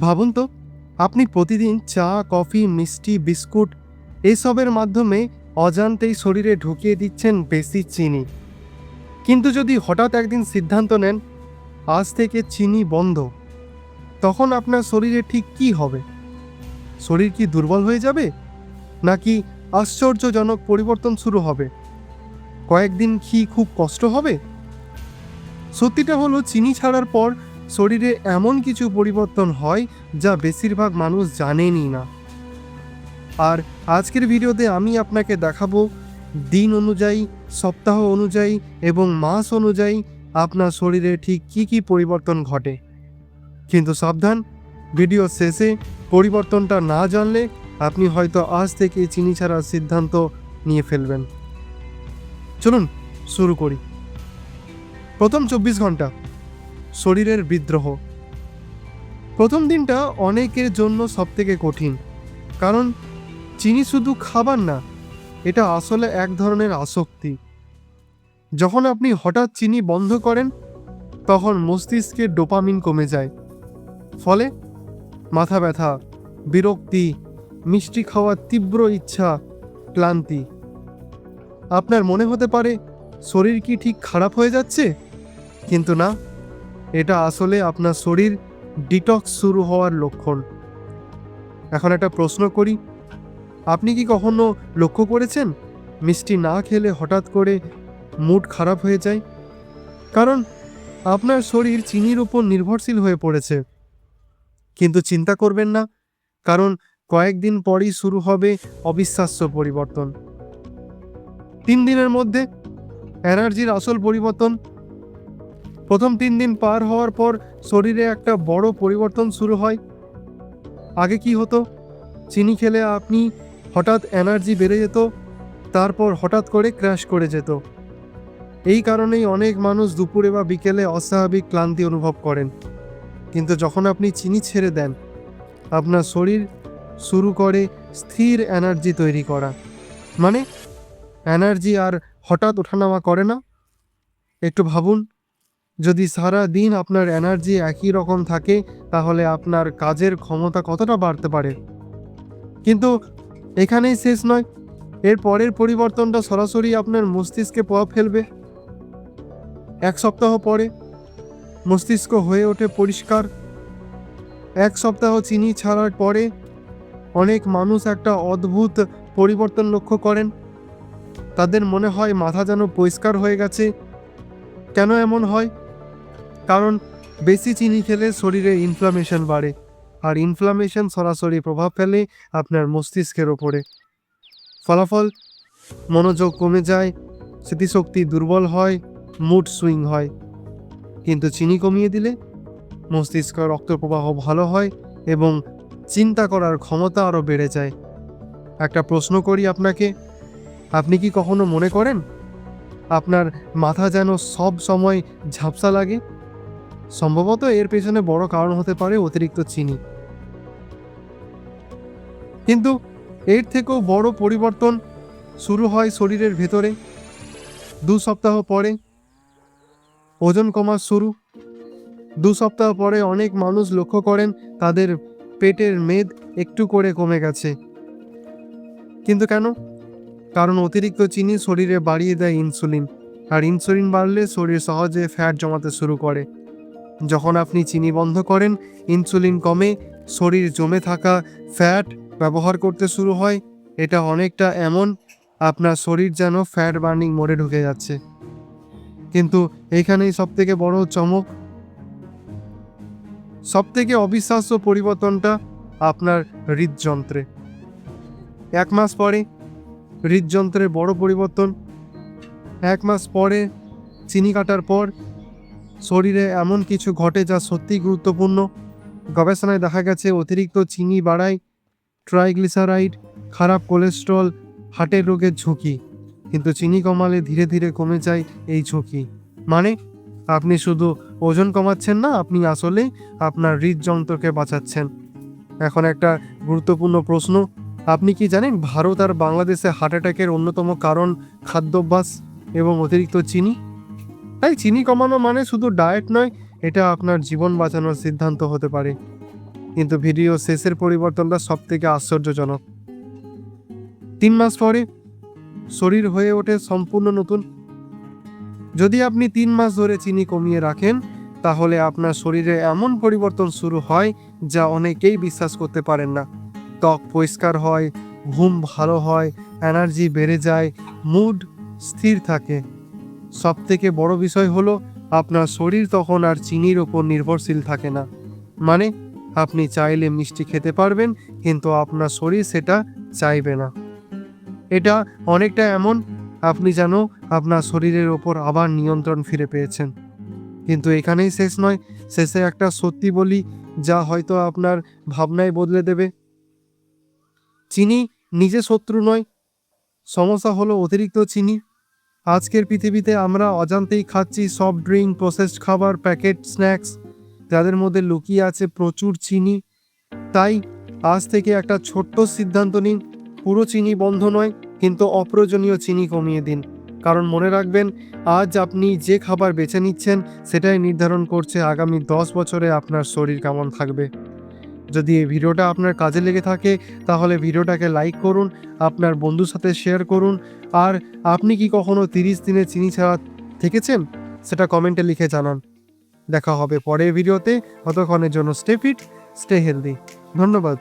ভাবুন তো, আপনি প্রতিদিন চা, কফি, মিষ্টি, বিস্কুট এসবের মাধ্যমে অজান্তেই শরীরে ঢুকিয়ে দিচ্ছেন বেশি চিনি। কিন্তু যদি হঠাৎ একদিন সিদ্ধান্ত নেন আজ থেকে চিনি বন্ধ, তখন আপনার শরীরে ঠিক কী হবে? শরীর কি দুর্বল হয়ে যাবে, নাকি আশ্চর্যজনক পরিবর্তন শুরু হবে? কয়েকদিন কি খুব কষ্ট হবে? সত্যিটা হলো, চিনি ছাড়ার পর শরীরে এমন কিছু পরিবর্তন হয় যা বেশিরভাগ মানুষ জানেনই না। আর আজকের ভিডিওতে আমি আপনাকে দেখাবো দিন অনুযায়ী, সপ্তাহ অনুযায়ী এবং মাস অনুযায়ী আপনার শরীরে ঠিক কী কী পরিবর্তন ঘটে। কিন্তু সাবধান, ভিডিও শেষে পরিবর্তনটা না জানলে আপনি হয়তো আজ থেকে চিনি ছাড়ার সিদ্ধান্ত নিয়ে ফেলবেন। চলুন শুরু করি। প্রথম 24 ঘন্টা শরীরের বিদ্রোহ। প্রথম দিনটা অনেকের জন্য সবথেকে কঠিন, কারণ চিনি শুধু খাবার না, এটা আসলে এক ধরনের আসক্তি। যখন আপনি হঠাৎ চিনি বন্ধ করেন তখন মস্তিষ্কে ডোপামিন কমে যায়, ফলে মাথা ব্যথা, বিরক্তি, মিষ্টি খাওয়ার তীব্র ইচ্ছা, ক্লান্তি। আপনার মনে হতে পারে শরীর কি ঠিক খারাপ হয়ে যাচ্ছে, কিন্তু না, এটা আসলে আপনার শরীর ডিটক্স শুরু হওয়ার লক্ষণ। এখন একটা প্রশ্ন করি, আপনি কি কখনো লক্ষ্য করেছেন মিষ্টি না খেলে হঠাৎ করে মুড খারাপ হয়ে যায়? কারণ আপনার শরীর চিনির উপর নির্ভরশীল হয়ে পড়েছে। কিন্তু চিন্তা করবেন না, কারণ কয়েকদিন পরই শুরু হবে অবিশ্বাস্য পরিবর্তন। 3 দিনের মধ্যে এনার্জির আসল পরিবর্তন। প্রথম 3 দিন পার হওয়ার পর শরীরে একটা বড় পরিবর্তন শুরু হয়। আগে কি হতো? চিনি খেলে আপনি হঠাৎ এনার্জি বেড়ে যেত, তারপর হঠাৎ করে ক্র্যাশ করে যেত। এই কারণেই অনেক মানুষ দুপুরে বা বিকেলে অস্বাভাবিক ক্লান্তি অনুভব করেন। কিন্তু যখন আপনি চিনি ছেড়ে দেন, আপনার শরীর শুরু করে স্থির এনার্জি তৈরি করা। মানে এনার্জি আর হঠাৎ ওঠানামা করে না। একটু ভাবুন, যদি সারা দিন আপনার এনার্জি একই রকম থাকে, তাহলে আপনার কাজের ক্ষমতা কতটা বাড়তে পারে। কিন্তু এখানেই শেষ নয়, এর পরের পরিবর্তনটা সরাসরি আপনার মস্তিষ্কে প্রভাব ফেলবে। 1 সপ্তাহ পরে মস্তিষ্ক হয়ে ওঠে পরিষ্কার। 1 সপ্তাহ চিনি ছাড়ার পরে অনেক মানুষ একটা অদ্ভুত পরিবর্তন লক্ষ্য করেন। তাদের মনে হয় মাথা যেন পরিষ্কার হয়ে গেছে। কেন এমন হয়? কারণ বেশি চিনি খেলে শরীরে ইনফ্লামেশন বাড়ে, আর ইনফ্লামেশন সরাসরি প্রভাব ফেলে আপনার মস্তিষ্কের ওপরে। ফলাফল, মনোযোগ কমে যায়, স্মৃতিশক্তি দুর্বল হয়, মুড সুইং হয়। কিন্তু চিনি কমিয়ে দিলে মস্তিষ্ক রক্তপ্রবাহ ভালো হয় এবং চিন্তা করার ক্ষমতা আরও বেড়ে যায়। একটা প্রশ্ন করি আপনাকে, আপনি কি কখনো মনে করেন আপনার মাথা যেন সব সময় ঝাপসা লাগে? সম্ভবত এর পেছনে বড় কারণ হতে পারে অতিরিক্ত চিনি। কিন্তু এর থেকেও বড় পরিবর্তন শুরু হয় শরীরের ভেতরে। 2 সপ্তাহ পরে ওজন কমা শুরু। 2 সপ্তাহ পরে অনেক মানুষ লক্ষ্য করেন তাদের পেটের মেদ একটু করে কমে গেছে। কিন্তু কেন? কারণ অতিরিক্ত চিনি শরীরে বাড়িয়ে দেয় ইনসুলিন, আর ইনসুলিন বাড়লে শরীর সহজে ফ্যাট জমাতে শুরু করে। যখন আপনি চিনি বন্ধ করেন, ইনসুলিন কমে, শরীর জমে থাকা ফ্যাট ব্যবহার করতে শুরু হয়। এটা অনেকটা এমন আপনার শরীর যেন ফ্যাট বার্নিং মোডে ঢুকে যাচ্ছে। কিন্তু এখানেই সবথেকে বড় চমক, সবথেকে অবিশ্বাস্য পরিবর্তনটা আপনার হৃদযন্ত্রে। 1 মাস পরে হৃদযন্ত্রের বড় পরিবর্তন। 1 মাস পরে চিনি কাটার পর শরীরে এমন কিছু ঘটে যা সত্যিই গুরুত্বপূর্ণ। গবেষণায় দেখা গেছে অতিরিক্ত চিনি বাড়ায় ট্রাইগ্লিসারাইড, খারাপ কোলেস্ট্রল, হার্টের রোগের ঝুঁকি। কিন্তু চিনি কমালে ধীরে ধীরে কমে যায় এই ঝুঁকি। মানে আপনি শুধু ওজন কমাচ্ছেন না, আপনি আসলে আপনার হৃদযন্ত্রকে বাঁচাচ্ছেন। এখন একটা গুরুত্বপূর্ণ প্রশ্ন, আপনি কি জানেন ভারত আর বাংলাদেশে হার্ট অ্যাটাকের অন্যতম কারণ খাদ্যাভ্যাস এবং অতিরিক্ত চিনি? তাই চিনি কমানো মানে শুধু ডায়েট নয়, এটা আপনার জীবন বাঁচানোর সিদ্ধান্ত হতে পারে। কিন্তু ভিডিও শেষের পরিবর্তনটা সবথেকে আশ্চর্যজনক। 3 মাস পরে শরীর হয়ে ওঠে সম্পূর্ণ নতুন। যদি আপনি 3 মাস ধরে চিনি কমিয়ে রাখেন, তাহলে আপনার শরীরে এমন পরিবর্তন শুরু হয় যা অনেকেই বিশ্বাস করতে পারেন না। ত্বক পরিষ্কার হয়, ঘুম ভালো হয়, এনার্জি বেড়ে যায়, মুড স্থির থাকে। সবথেকে বড় বিষয় হলো আপনার শরীর তখন আর চিনির ওপর নির্ভরশীল থাকে না। মানে আপনি চাইলে মিষ্টি খেতে পারবেন, কিন্তু আপনার শরীর সেটা চাইবে না। এটা অনেকটা এমন আপনি যেন আপনার শরীরের ওপর আবার নিয়ন্ত্রণ ফিরে পেয়েছেন। কিন্তু এখানেই শেষ নয়, শেষে একটা সত্যি বলি যা হয়তো আপনার ভাবনাই বদলে দেবে। চিনি নিজে শত্রু নয়, সমস্যা হলো অতিরিক্ত চিনি। আজকের পৃথিবীতে আমরা অজান্তেই খাচ্ছি সফট ড্রিঙ্ক, প্রসেসড খাবার, প্যাকেট স্ন্যাক্স, যাদের মধ্যে লুকিয়ে আছে প্রচুর চিনি। তাই আজ থেকে একটা ছোট্ট সিদ্ধান্ত নিন, পুরো চিনি বন্ধ নয়, কিন্তু অপ্রয়োজনীয় চিনি কমিয়ে দিন। কারণ মনে রাখবেন, আজ আপনি যে খাবার বেছে নিচ্ছেন সেটাই নির্ধারণ করছে আগামী 10 বছরে আপনার শরীর কেমন থাকবে। যদি এই ভিডিওটা আপনার কাজে লেগে থাকে তাহলে ভিডিওটাকে লাইক করুন, আপনার বন্ধুর সাথে শেয়ার করুন। আর আপনি কি কখনো 30 দিনে চিনি ছাড়া থেকেছেন সেটা কমেন্টে লিখে জানান। দেখা হবে পরের ভিডিওতে। ততক্ষণের জন্য স্টে ফিট, স্টে হেলদি। ধন্যবাদ।